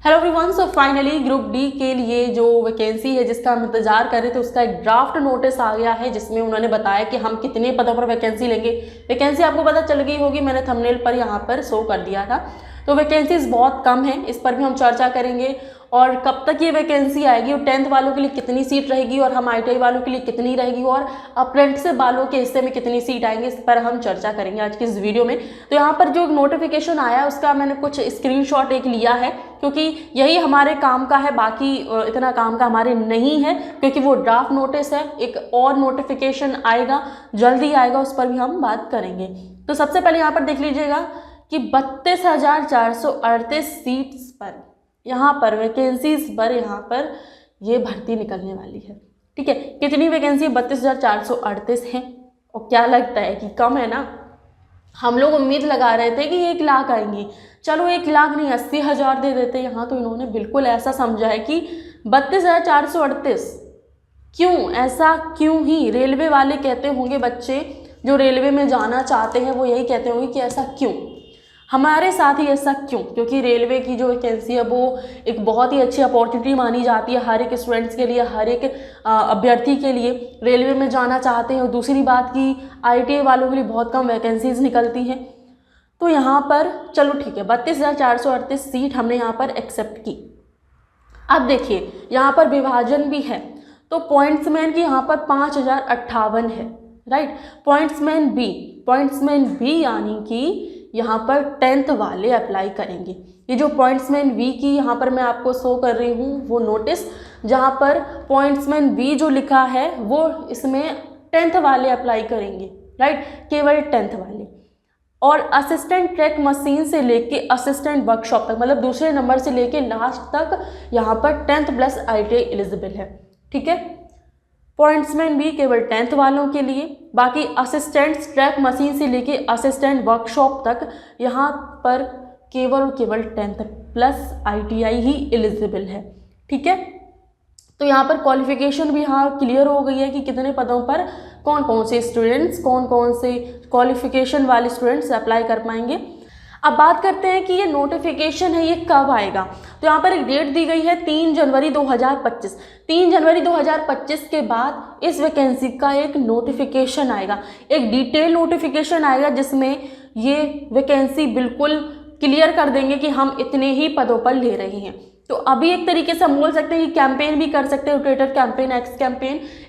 Hello everyone, so finally group D के लिए जो वैकेंसी है जिसका हम इंतजार कर रहे थे उसका एक ड्राफ्ट नोटिस आ गया है जिसमें उन्होंने बताया कि हम कितने पदों पर वैकेंसी लेंगे। वैकेंसी आपको पता चल गई होगी, मैंने थंबनेल पर यहाँ पर शो कर दिया था। तो वैकेंसीज बहुत कम है, इस पर भी हम चर्चा करेंगे और कब तक ये वैकेंसी आएगी और 10th वालों के लिए कितनी सीट रहेगी और हम ITI वालों के लिए कितनी रहेगी और अप्रेंटिस वालों के हिस्से में कितनी सीट आएंगे, इस पर हम चर्चा करेंगे आज की इस वीडियो में। तो यहाँ पर जो नोटिफिकेशन आया उसका मैंने कुछ स्क्रीनशॉट एक लिया है क्योंकि यही हमारे काम का है, बाकी इतना काम का हमारे नहीं है क्योंकि वो ड्राफ्ट नोटिस है। एक और नोटिफिकेशन आएगा, जल्दी आएगा, उस पर भी हम बात करेंगे। तो सबसे पहले यहाँ पर देख लीजिएगा कि 32,438 सीट्स पर यहाँ पर वैकेंसीज पर यहाँ पर ये भर्ती निकलने वाली है। ठीक है, कितनी वैकेंसी? 32,438 हैं। और क्या लगता है कि कम है ना? हम लोग उम्मीद लगा रहे थे कि 1 लाख आएंगी, चलो 1 लाख नहीं 80,000 दे देते। यहाँ तो इन्होंने बिल्कुल ऐसा समझा है कि 32,438। क्यों ऐसा? क्यों ही रेलवे वाले कहते होंगे, बच्चे जो रेलवे में जाना चाहते हैं वो यही कहते होंगे कि ऐसा क्यों, हमारे साथ ही ऐसा क्यों? क्योंकि रेलवे की जो वैकेंसी है वो एक बहुत ही अच्छी अपॉर्चुनिटी मानी जाती है हर एक स्टूडेंट्स के लिए, हर एक अभ्यर्थी के लिए रेलवे में जाना चाहते हैं। और दूसरी बात कि ITI वालों के लिए बहुत कम वैकेंसीज निकलती हैं। तो यहाँ पर चलो ठीक है, 32,438 सीट हमने यहाँ पर एक्सेप्ट की। अब देखिए यहाँ पर विभाजन भी है, तो पॉइंट्समैन की यहाँ पर 5,058 है, राइट। पॉइंट्समैन बी यानी कि यहाँ पर 10th वाले अप्लाई करेंगे। ये जो पॉइंट्समैन बी की यहाँ पर मैं आपको शो कर रही हूँ वो नोटिस, जहाँ पर पॉइंट्समैन बी जो लिखा है वो इसमें 10th वाले अप्लाई करेंगे, राइट, केवल 10th वाले। और असिस्टेंट ट्रैक मशीन से लेके असिस्टेंट वर्कशॉप तक, मतलब दूसरे नंबर से लेके लास्ट तक यहाँ पर 10th प्लस ITI एलिजिबल है। ठीक है, पॉइंट्समैन भी केवल 10th वालों के लिए, बाकी असिस्टेंट ट्रैक मशीन से लेके असिस्टेंट वर्कशॉप तक यहाँ पर केवल 10th प्लस ITI ही एलिजिबल है। ठीक है, तो यहाँ पर क्वालिफिकेशन भी यहाँ क्लियर हो गई है कि कितने पदों पर कौन कौन से स्टूडेंट्स, कौन कौन से क्वालिफिकेशन वाले स्टूडेंट्स अप्लाई कर पाएंगे। अब बात करते हैं कि ये नोटिफिकेशन है ये कब आएगा। तो यहाँ पर एक डेट दी गई है 3 जनवरी 2025। 3 जनवरी 2025 के बाद इस वैकेंसी का एक नोटिफिकेशन आएगा, एक डिटेल नोटिफिकेशन आएगा जिसमें ये वैकेंसी बिल्कुल क्लियर कर देंगे कि हम इतने ही पदों पर ले रहे हैं। तो अभी एक तरीके से हम बोल सकते हैं कि कैंपेन भी कर सकते हैं, ट्विटर कैंपेन,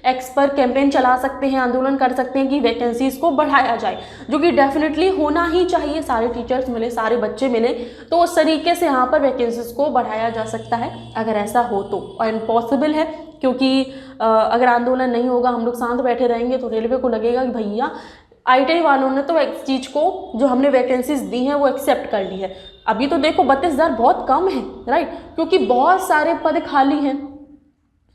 एक्स पर कैंपेन चला सकते हैं, आंदोलन कर सकते हैं कि वैकेंसीज को बढ़ाया जाए, जो कि डेफिनेटली होना ही चाहिए। सारे टीचर्स मिले, सारे बच्चे मिले तो उस तरीके से यहाँ पर वैकेंसीज को बढ़ाया जा सकता है अगर ऐसा हो तो। और इम्पॉसिबल है क्योंकि अगर आंदोलन नहीं होगा, हम लोग शांत बैठे रहेंगे तो रेलवे को लगेगा कि भैया ITI वालों ने तो इस चीज़ को, जो हमने वैकेंसीज दी हैं वो एक्सेप्ट कर ली है। अभी तो देखो 32,000 बहुत कम है, राइट, क्योंकि बहुत सारे पद खाली हैं,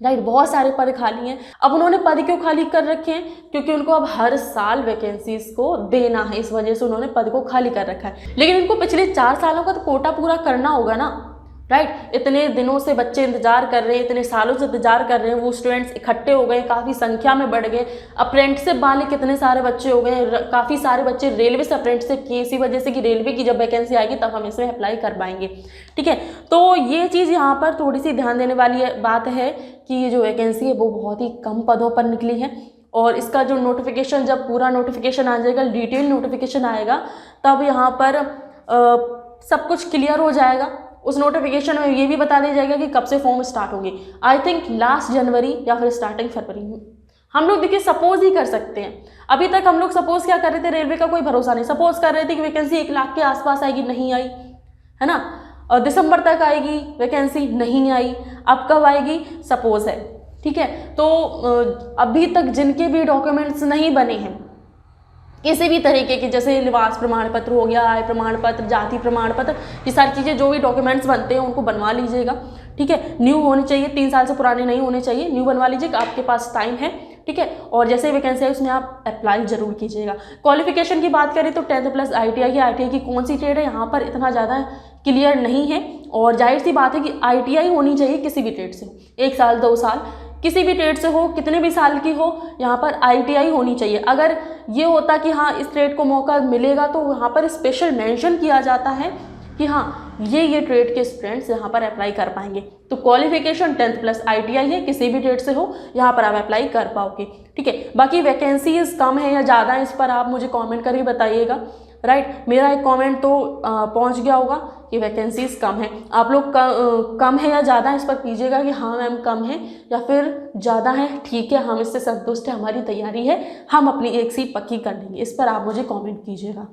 राइट, बहुत सारे पद खाली हैं। अब उन्होंने पद क्यों खाली कर रखे हैं? क्योंकि उनको अब हर साल वैकेंसीज को देना है, इस वजह से उन्होंने पद को खाली कर रखा है। लेकिन इनको पिछले 4 सालों का तो कोटा पूरा करना होगा ना, राइट। इतने दिनों से बच्चे इंतजार कर रहे हैं, इतने सालों से इंतजार कर रहे हैं, वो स्टूडेंट्स इकट्ठे हो गए, काफ़ी संख्या में बढ़ गए। अप्रेंटिसशिप वाले कितने सारे बच्चे हो गए, काफ़ी सारे बच्चे रेलवे से अप्रेंटिसशिप किए, इसी वजह से कि रेलवे की जब वैकेंसी आएगी तब हम इसमें अप्लाई कर पाएंगे। ठीक है, तो ये चीज़ यहाँ पर थोड़ी सी ध्यान देने वाली बात है कि ये जो वैकेंसी है वो बहुत ही कम पदों पर निकली है। और इसका जो नोटिफिकेशन, जब पूरा नोटिफिकेशन आ जाएगा, डिटेल नोटिफिकेशन आएगा, तब यहाँ पर सब कुछ क्लियर हो जाएगा। उस नोटिफिकेशन में ये भी बता दिया जाएगा कि कब से फॉर्म स्टार्ट होंगे। आई थिंक लास्ट जनवरी या फिर स्टार्टिंग फरवरी में। हम लोग देखिए सपोज ही कर सकते हैं, अभी तक हम लोग सपोज क्या कर रहे थे, रेलवे का कोई भरोसा नहीं, सपोज कर रहे थे कि वैकेंसी 1 लाख के आसपास आएगी, नहीं आई, है ना। और दिसंबर तक आएगी वैकेंसी, नहीं आई, अब कब आएगी सपोज है। ठीक है, तो अभी तक जिनके भी डॉक्यूमेंट्स नहीं बने हैं किसी भी तरीके की, जैसे निवास प्रमाण पत्र हो गया, आय प्रमाण पत्र, जाति प्रमाण पत्र, ये सारी चीज़ें जो भी डॉक्यूमेंट्स बनते हैं उनको बनवा लीजिएगा। ठीक है, न्यू होने चाहिए, 3 साल से पुराने नहीं होने चाहिए, न्यू बनवा लीजिएगा, आपके पास टाइम है। ठीक है, और जैसे वैकेंसी है उसमें आप अप्लाई जरूर कीजिएगा। क्वालिफिकेशन की बात करें तो 10th प्लस ITI की, ITI की कौन सी ट्रेड है यहाँ पर इतना ज़्यादा क्लियर नहीं है। और जाहिर सी बात है कि ITI होनी चाहिए किसी भी ट्रेड से, 1 साल 2 साल किसी भी ट्रेड से हो, कितने भी साल की हो, यहाँ पर ITI होनी चाहिए। अगर ये होता कि हाँ इस ट्रेड को मौका मिलेगा तो यहाँ पर स्पेशल मेंशन किया जाता है कि हाँ ये ट्रेड के स्टूडेंट्स यहाँ पर अप्लाई कर पाएंगे। तो क्वालिफिकेशन 10th प्लस ITI है, किसी भी ट्रेड से हो यहाँ पर आप अप्लाई कर पाओगे। ठीक है, बाकी वैकेंसीज कम है या ज़्यादा है, इस पर आप मुझे कमेंट करके बताइएगा। राइट, मेरा एक कमेंट तो पहुंच गया होगा कि वैकेंसीज कम है। आप लोग कम है या ज़्यादा है इस पर कीजिएगा कि हाँ मैम कम है या फिर ज़्यादा है। ठीक है, हम इससे संतुष्ट है, हमारी तैयारी है, हम अपनी एक सीट पक्की कर लेंगे। इस पर आप मुझे कमेंट कीजिएगा।